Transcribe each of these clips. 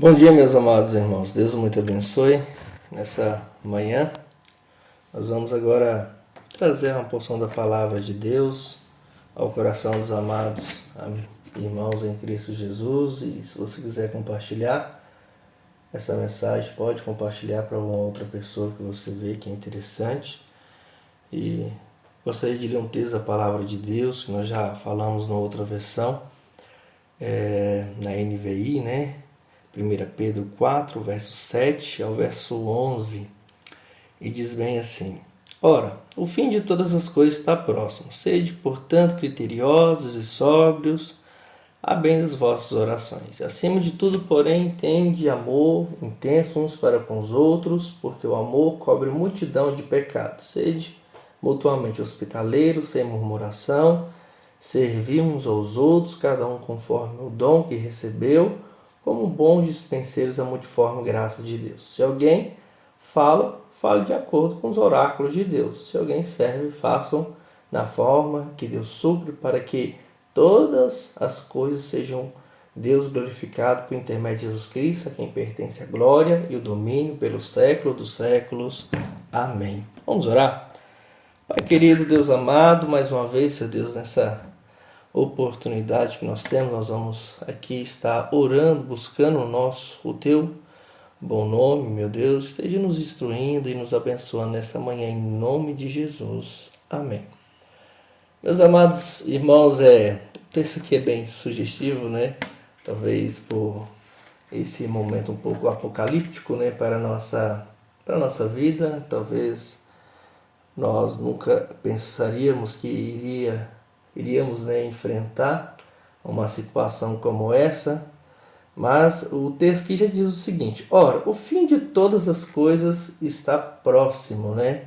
Bom dia, meus amados irmãos. Deus muito abençoe. Nessa manhã, nós vamos agora trazer uma porção da palavra de Deus ao coração dos amados irmãos em Cristo Jesus. E se você quiser compartilhar essa mensagem, pode compartilhar para uma outra pessoa que você vê que é interessante. E gostaria de ler um texto da palavra de Deus, que nós já falamos na outra versão, na NVI, né? 1 Pedro 4, verso 7 ao verso 11, e diz bem assim: Ora, o fim de todas as coisas está próximo. Sede, portanto, criteriosos e sóbrios, a bem das vossas orações. Acima de tudo, porém, tende amor intenso uns para com os outros, porque o amor cobre multidão de pecados. Sede mutuamente hospitaleiros, sem murmuração, servi uns aos outros, cada um conforme o dom que recebeu, como bons dispenseiros da multiforme graça de Deus. Se alguém fala, fale de acordo com os oráculos de Deus. Se alguém serve, façam na forma que Deus supre, para que todas as coisas sejam Deus glorificado por intermédio de Jesus Cristo, a quem pertence a glória e o domínio pelos séculos dos séculos. Amém. Vamos orar? Pai querido, Deus amado, mais uma vez, Senhor Deus, nessa oportunidade que nós temos, nós vamos aqui estar orando, buscando o teu bom nome, meu Deus. Esteja nos instruindo e nos abençoando nessa manhã, em nome de Jesus. Amém. Meus amados irmãos, o texto aqui é bem sugestivo, né? Talvez por esse momento um pouco apocalíptico, né? Para a nossa vida. Talvez nós nunca pensaríamos que iríamos, né, enfrentar uma situação como essa, mas o texto aqui já diz o seguinte: ora, o fim de todas as coisas está próximo, né?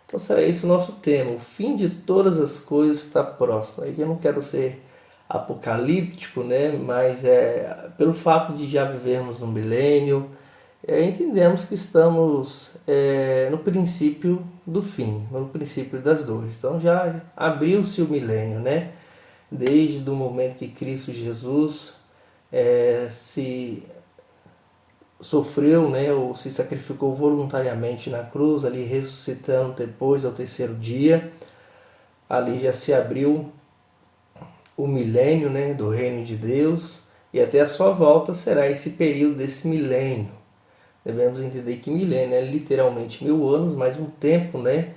Então será esse o nosso tema, o fim de todas as coisas está próximo. Aqui eu não quero ser apocalíptico, né? Mas pelo fato de já vivermos no milênio, entendemos que estamos no princípio do fim, no princípio das dores. Então já abriu-se o milênio, né? Desde o momento que Cristo Jesus se sofreu, né? Ou se sacrificou voluntariamente na cruz, ali ressuscitando depois ao terceiro dia. Ali já se abriu o milênio, né? Do reino de Deus, e até a sua volta será esse período desse milênio. Devemos entender que milênio é literalmente 1000 anos, mais um tempo, né,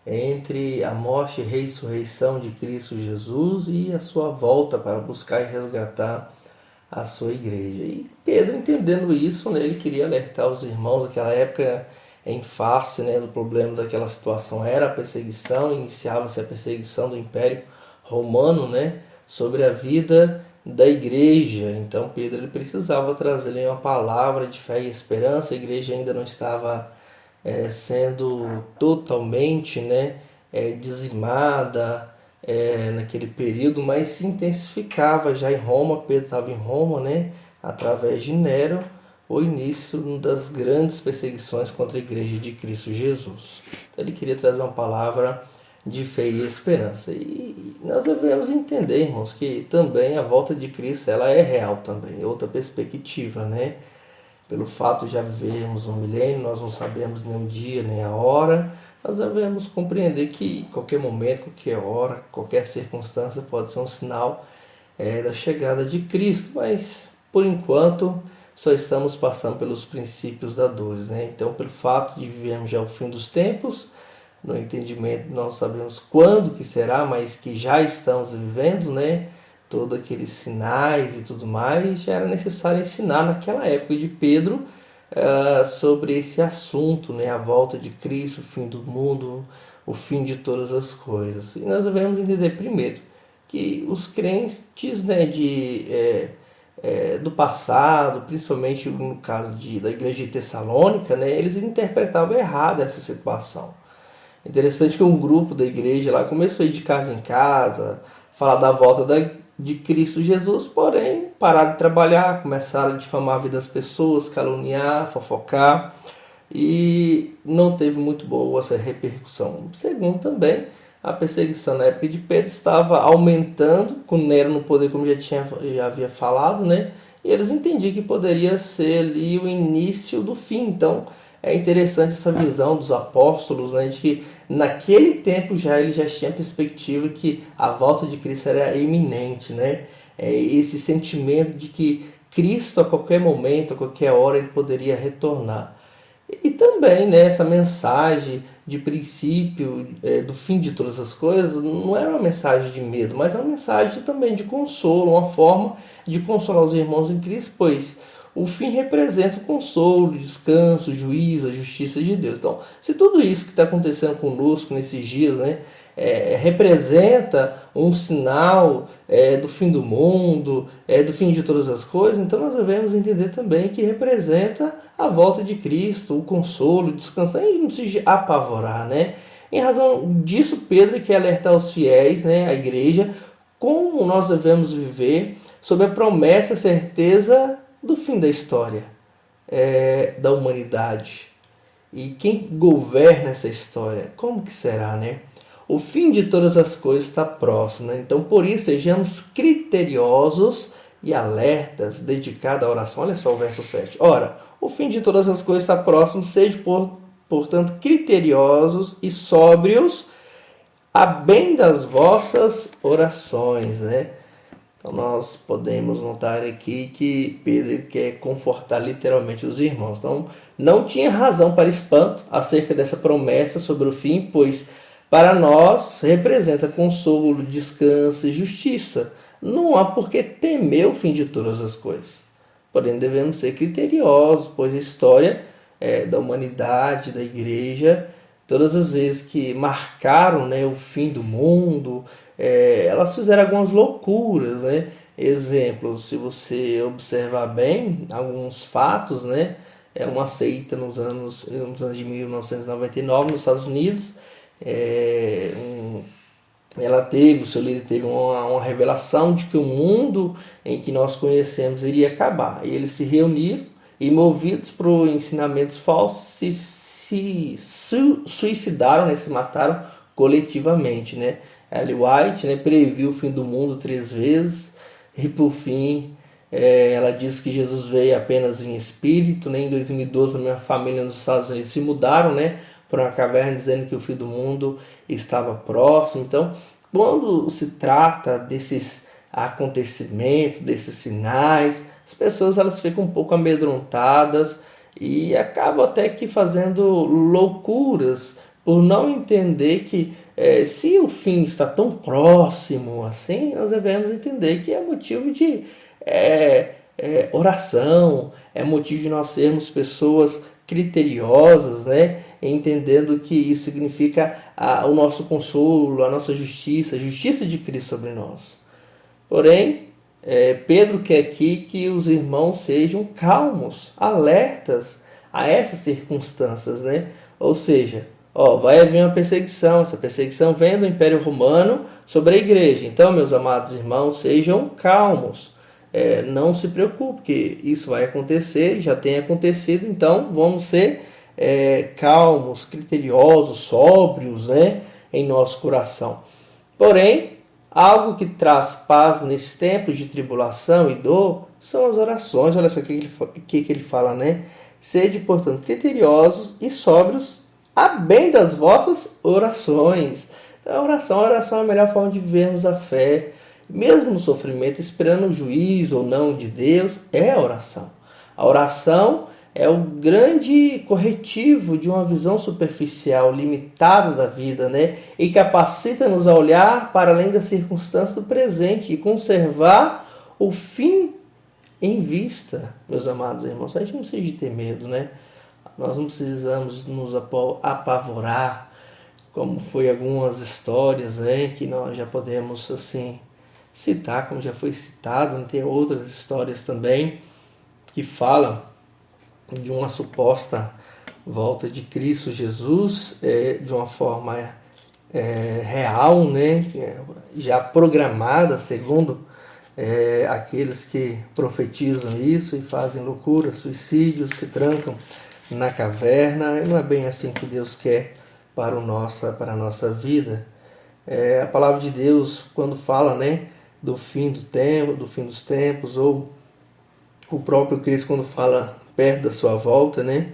entre a morte e ressurreição de Cristo Jesus e a sua volta para buscar e resgatar a sua igreja. E Pedro, entendendo isso, né, ele queria alertar os irmãos daquela época em face, né, do problema daquela situação. Era a perseguição, iniciava-se a perseguição do Império Romano, né, sobre a vida da igreja. Então Pedro ele precisava trazer uma palavra de fé e esperança. A igreja ainda não estava sendo totalmente, né, dizimada naquele período, mas se intensificava já em Roma. Pedro estava em Roma, né, através de Nero, o início das grandes perseguições contra a igreja de Cristo Jesus. Então ele queria trazer uma palavra de fé e esperança. E nós devemos entender, irmãos, que também a volta de Cristo ela é real também, é outra perspectiva, né? Pelo fato de já vivermos um milênio, nós não sabemos nem o dia nem a hora, nós devemos compreender que qualquer momento, qualquer hora, qualquer circunstância pode ser um sinal da chegada de Cristo, mas por enquanto só estamos passando pelos princípios da dor, né? Então, pelo fato de vivermos já o fim dos tempos, no entendimento não sabemos quando que será, mas que já estamos vivendo, né, todos aqueles sinais e tudo mais, já era necessário ensinar naquela época de Pedro sobre esse assunto, né, a volta de Cristo, o fim do mundo, o fim de todas as coisas. E nós devemos entender primeiro que os crentes, né, do passado, principalmente no caso da igreja de Tessalônica, né, eles interpretavam errado essa situação. Interessante que um grupo da igreja lá começou a ir de casa em casa, falar da volta de Cristo Jesus, porém pararam de trabalhar, começaram a difamar a vida das pessoas, caluniar, fofocar, e não teve muito boa essa repercussão. Segundo também, a perseguição na época de Pedro estava aumentando, com Nero no poder, como já havia falado, né? e eles entendiam que poderia ser ali o início do fim. Então é interessante essa visão dos apóstolos, né, de que naquele tempo já ele já tinha a perspectiva que a volta de Cristo era iminente, né? Esse sentimento de que Cristo a qualquer momento, a qualquer hora ele poderia retornar. E também, né, essa mensagem de princípio do fim de todas as coisas não era uma mensagem de medo, mas é uma mensagem também de consolo, uma forma de consolar os irmãos em Cristo, pois o fim representa o consolo, o descanso, o juízo, a justiça de Deus. Então, se tudo isso que está acontecendo conosco nesses dias, né, representa um sinal do fim do mundo, do fim de todas as coisas, então nós devemos entender também que representa a volta de Cristo, o consolo, o descanso. A gente não precisa apavorar, né? Em razão disso, Pedro quer alertar os fiéis, né, a igreja, como nós devemos viver sob a promessa e certeza do fim da história, da humanidade. E quem governa essa história? Como que será, né? O fim de todas as coisas está próximo, né? Então, por isso, sejamos criteriosos e alertas, dedicados à oração. Olha só o verso 7. Ora, o fim de todas as coisas está próximo, sejam, portanto, criteriosos e sóbrios, a bem das vossas orações, né? Então nós podemos notar aqui que Pedro quer confortar literalmente os irmãos. Então não tinha razão para espanto acerca dessa promessa sobre o fim, pois para nós representa consolo, descanso e justiça. Não há por que temer o fim de todas as coisas. Porém devemos ser criteriosos, pois a história da humanidade, da igreja, todas as vezes que marcaram, né, o fim do mundo, elas fizeram algumas loucuras, né? Exemplo, se você observar bem alguns fatos, né? Uma seita nos anos de 1999 nos Estados Unidos, ela teve, o seu líder teve uma revelação de que o mundo em que nós conhecemos iria acabar. E eles se reuniram e, movidos por ensinamentos falsos, se suicidaram, né? Se mataram coletivamente, né? Ellen White, né, previu o fim do mundo 3 vezes e por fim ela disse que Jesus veio apenas em espírito, né? Em 2012 a minha família nos Estados Unidos se mudaram, né, para uma caverna dizendo que o fim do mundo estava próximo. Então, quando se trata desses acontecimentos, desses sinais, as pessoas elas ficam um pouco amedrontadas e acabam até que fazendo loucuras por não entender que se o fim está tão próximo assim, nós devemos entender que é motivo de oração, é motivo de nós sermos pessoas criteriosas, né? Entendendo que isso significa o nosso consolo, a nossa justiça, a justiça de Cristo sobre nós. Porém, Pedro quer aqui que os irmãos sejam calmos, alertas a essas circunstâncias, né? Ou seja, vai haver uma perseguição, essa perseguição vem do Império Romano sobre a igreja. Então, meus amados irmãos, sejam calmos, não se preocupe, que isso vai acontecer, já tem acontecido, então vamos ser calmos, criteriosos, sóbrios, né, em nosso coração. Porém, algo que traz paz nesses tempos de tribulação e dor são as orações. Olha só o que ele fala, né? Sede, portanto, criteriosos e sóbrios, a bem das vossas orações. Então, a oração é a melhor forma de vivermos a fé. Mesmo no sofrimento, esperando o juízo ou não de Deus, é a oração. A oração é o grande corretivo de uma visão superficial, limitada da vida, né? E capacita-nos a olhar para além das circunstâncias do presente e conservar o fim em vista, meus amados irmãos. A gente não precisa ter medo, né? Nós não precisamos nos apavorar, como foi algumas histórias, né, que nós já podemos assim citar, como já foi citado. Tem outras histórias também que falam de uma suposta volta de Cristo Jesus de uma forma real, né, já programada segundo aqueles que profetizam isso e fazem loucura, suicídios, se trancam na caverna. E não é bem assim que Deus quer para a nossa vida. A palavra de Deus, quando fala, né, do fim do tempo, do fim dos tempos, ou o próprio Cristo, quando fala perto da sua volta, né,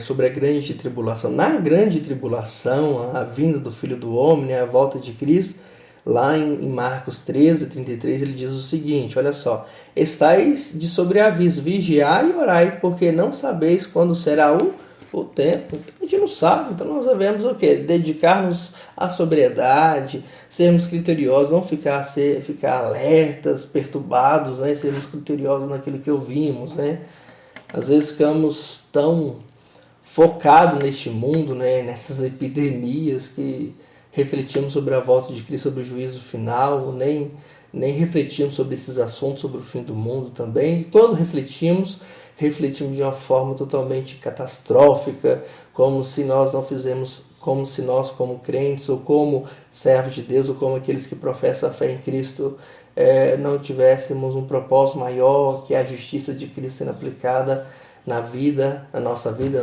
sobre a grande tribulação. Na grande tribulação, a vinda do Filho do Homem, né, a volta de Cristo, lá em Marcos 13:33, ele diz o seguinte, olha só: estáis de sobreaviso, vigiai e orai, porque não sabeis quando será o tempo. A gente não sabe, então nós devemos o quê? Dedicar-nos à sobriedade, sermos criteriosos, não ficar alertas, perturbados, né? Sermos criteriosos naquilo que ouvimos, né? Às vezes ficamos tão focados neste mundo, né? Nessas epidemias, que refletimos sobre a volta de Cristo, sobre o juízo final, nem refletimos sobre esses assuntos, sobre o fim do mundo também. E quando refletimos de uma forma totalmente catastrófica, como se nós não fizemos, como se nós, como crentes, ou como servos de Deus, ou como aqueles que professam a fé em Cristo, não tivéssemos um propósito maior, que é a justiça de Cristo sendo aplicada na vida, na nossa vida,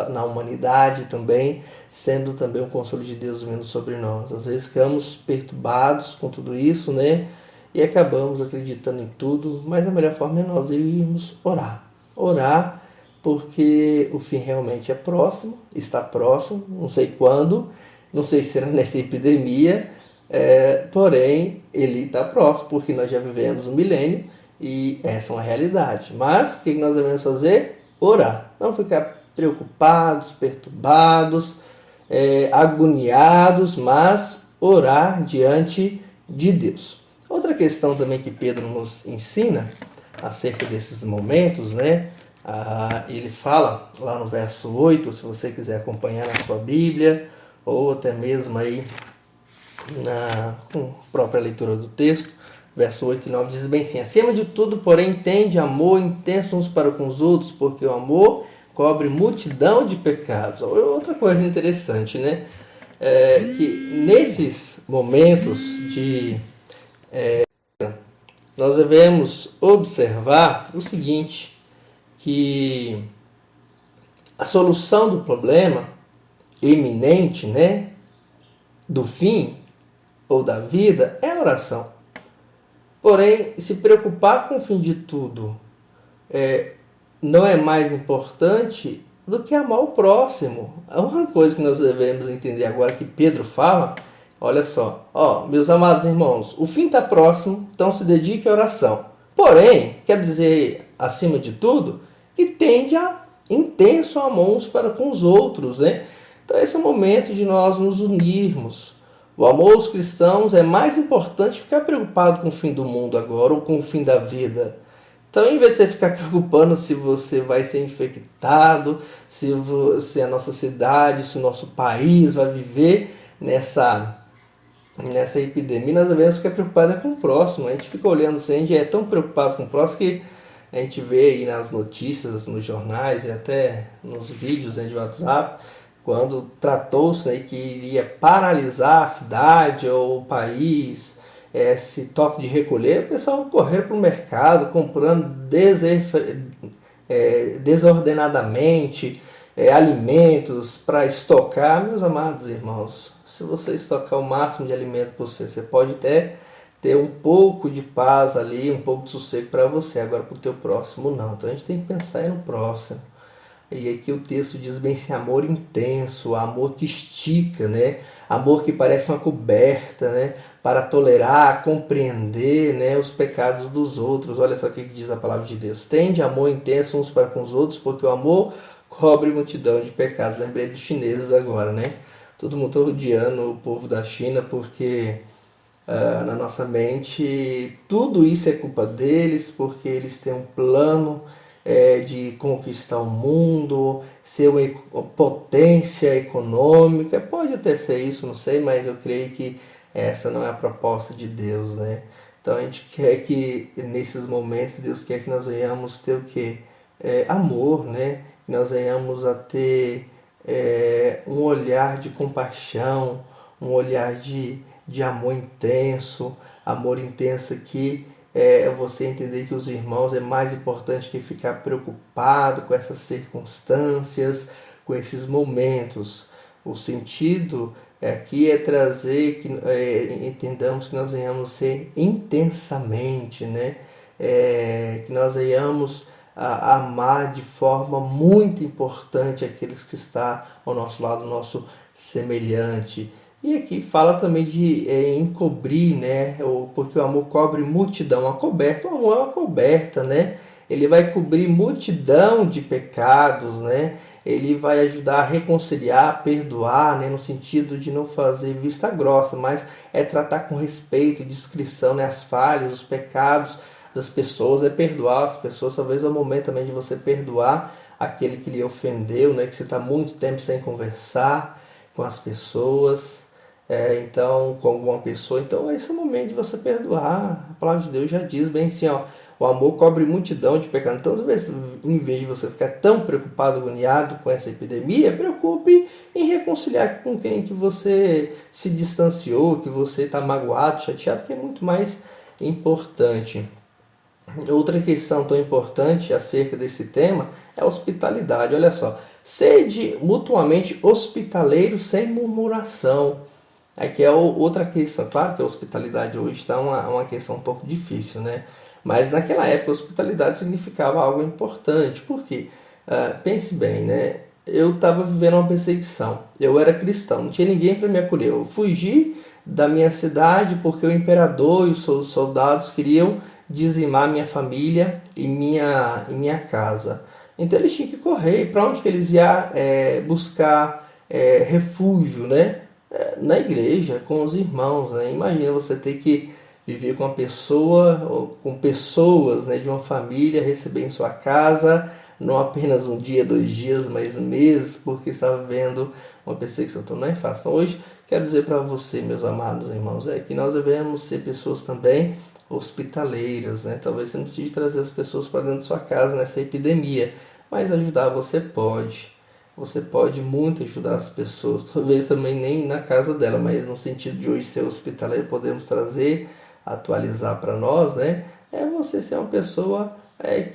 na humanidade também, sendo também um consolo de Deus vindo sobre nós. Às vezes ficamos perturbados com tudo isso, né? E acabamos acreditando em tudo, mas a melhor forma é nós irmos orar. Orar, porque o fim realmente é próximo, está próximo, não sei quando, não sei se será nessa epidemia, porém ele está próximo, porque nós já vivemos um milênio e essa é uma realidade. Mas o que nós devemos fazer? Orar, não ficar preocupados, perturbados, agoniados, mas orar diante de Deus. Outra questão também que Pedro nos ensina acerca desses momentos, né? Ele fala lá no verso 8, se você quiser acompanhar na sua Bíblia, ou até mesmo aí com a própria leitura do texto, verso 8 e 9 diz bem assim: acima de tudo, porém, tende amor intenso uns para com os outros, porque o amor cobre multidão de pecados. Outra coisa interessante, né? Que nesses momentos nós devemos observar o seguinte, que a solução do problema iminente, né, do fim ou da vida é a oração. Porém, se preocupar com o fim de tudo não é mais importante do que amar o próximo. Uma coisa que nós devemos entender agora que Pedro fala, olha só, meus amados irmãos, o fim está próximo, então se dedique à oração. Porém, quer dizer, acima de tudo, que tende a intenso amor uns para com os outros, né? Então esse é o momento de nós nos unirmos. O amor aos cristãos é mais importante ficar preocupado com o fim do mundo agora ou com o fim da vida. Então, em vez de você ficar preocupando se você vai ser infectado, se a nossa cidade, se o nosso país vai viver nessa epidemia, nós devemos ficar preocupados com o próximo. A gente fica olhando assim, a gente é tão preocupado com o próximo que a gente vê aí nas notícias, nos jornais e até nos vídeos, né, de WhatsApp, quando tratou-se, né, que iria paralisar a cidade ou o país, esse toque de recolher, o pessoal correr para o mercado comprando desordenadamente alimentos para estocar. Meus amados irmãos, se você estocar o máximo de alimento possível, você pode até ter um pouco de paz ali, um pouco de sossego para você, agora para o teu próximo não. Então a gente tem que pensar no próximo. E aqui o texto diz bem assim, amor intenso, amor que estica, né? Amor que parece uma coberta, né? Para tolerar, compreender, né, os pecados dos outros. Olha só o que diz a palavra de Deus. Tende amor intenso uns para com os outros, porque o amor cobre multidão de pecados. Lembrei dos chineses agora, né? Todo mundo está odiando o povo da China porque na nossa mente tudo isso é culpa deles, porque eles têm um plano de conquistar o mundo, ser uma potência econômica. Pode até ser isso, não sei, mas eu creio que essa não é a proposta de Deus, né? Então a gente quer que nesses momentos Deus quer que nós venhamos ter o quê? Amor, né? Que nós venhamos a ter um olhar de compaixão, um olhar de amor intenso que você entender que os irmãos é mais importante que ficar preocupado com essas circunstâncias, com esses momentos. O sentido aqui é trazer que entendamos que nós venhamos ser intensamente, né? que nós venhamos a amar de forma muito importante aqueles que estão ao nosso lado, nosso semelhante. E aqui fala também de encobrir, né? Porque o amor cobre multidão. A coberta, o amor é uma coberta, né? Ele vai cobrir multidão de pecados, né? Ele vai ajudar a reconciliar, perdoar, né? No sentido de não fazer vista grossa, mas é tratar com respeito, discrição, né? As falhas, os pecados das pessoas, é perdoar as pessoas. Talvez é o momento também de você perdoar aquele que lhe ofendeu, né? Que você está muito tempo sem conversar com as pessoas, então com alguma pessoa. Então esse é o momento de você perdoar. A palavra de Deus já diz bem assim, ó, o amor cobre multidão de pecados. Então, em vez de você ficar tão preocupado, agoniado com essa epidemia, preocupe em reconciliar com quem que você se distanciou, que você está magoado, chateado, que é muito mais importante. Outra questão tão importante acerca desse tema é a hospitalidade. Olha só, sede mutuamente hospitaleiros sem murmuração. Aqui é outra questão. Claro que a hospitalidade hoje está uma questão um pouco difícil, né? Mas naquela época a hospitalidade significava algo importante. Por quê? Pense bem, né? Eu estava vivendo uma perseguição. Eu era cristão, não tinha ninguém para me acolher. Eu fugi da minha cidade porque o imperador e os soldados queriam dizimar minha família e minha casa. Então eles tinham que correr. Para onde que eles iam buscar refúgio, né? Na igreja, com os irmãos, né? Imagina você ter que viver com uma pessoa, ou com pessoas, né, de uma família, receber em sua casa, não apenas um dia, 2 dias, mas meses, porque estava vendo uma perseguição. Então não é fácil. Então hoje quero dizer para você, meus amados irmãos, que nós devemos ser pessoas também hospitaleiras, né? Talvez você não precise trazer as pessoas para dentro de sua casa nessa epidemia, mas ajudar você pode. Você pode muito ajudar as pessoas, talvez também nem na casa dela, mas no sentido de hoje ser hospitaleiro, podemos trazer, atualizar para nós, né? É você ser uma pessoa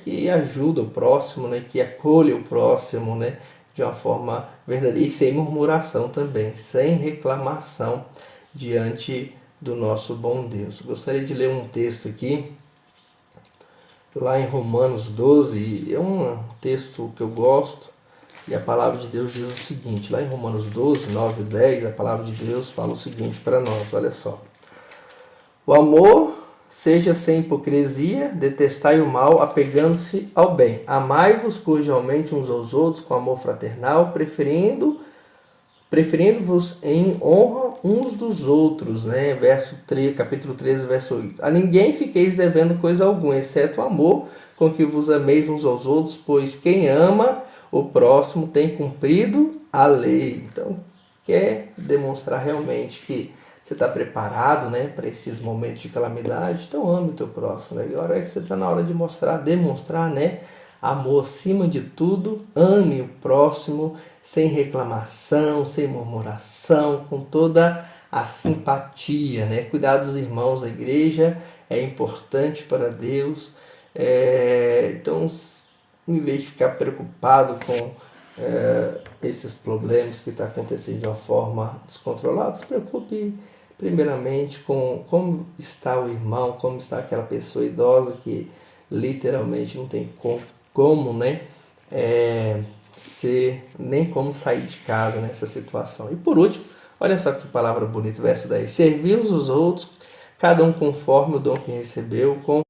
que ajuda o próximo, né? Que acolhe o próximo, né? De uma forma verdadeira e sem murmuração também, sem reclamação diante do nosso bom Deus. Eu gostaria de ler um texto aqui, lá em Romanos 12, é um texto que eu gosto, e a palavra de Deus diz o seguinte, lá em Romanos 12, 9 e 10, a palavra de Deus fala o seguinte para nós, olha só. O amor seja sem hipocrisia, detestai o mal, apegando-se ao bem. Amai-vos cordialmente uns aos outros com amor fraternal, preferindo-vos em honra uns dos outros, né? Capítulo 13, verso 8. A ninguém fiqueis devendo coisa alguma, exceto o amor com que vos ameis uns aos outros, pois quem ama o próximo tem cumprido a lei. Então, quer demonstrar realmente que você está preparado, né, para esses momentos de calamidade? Então, ame o teu próximo. Né? Agora é que você está na hora de demonstrar, né, amor acima de tudo. Ame o próximo sem reclamação, sem murmuração, com toda a simpatia, né? Cuidar dos irmãos da igreja é importante para Deus. Então, em vez de ficar preocupado com esses problemas que estão acontecendo de uma forma descontrolada, se preocupe primeiramente com como está o irmão, como está aquela pessoa idosa que literalmente não tem como, né, nem como sair de casa nessa situação. E por último, olha só que palavra bonita, verso 10. Servi uns os outros, cada um conforme o dom que recebeu, com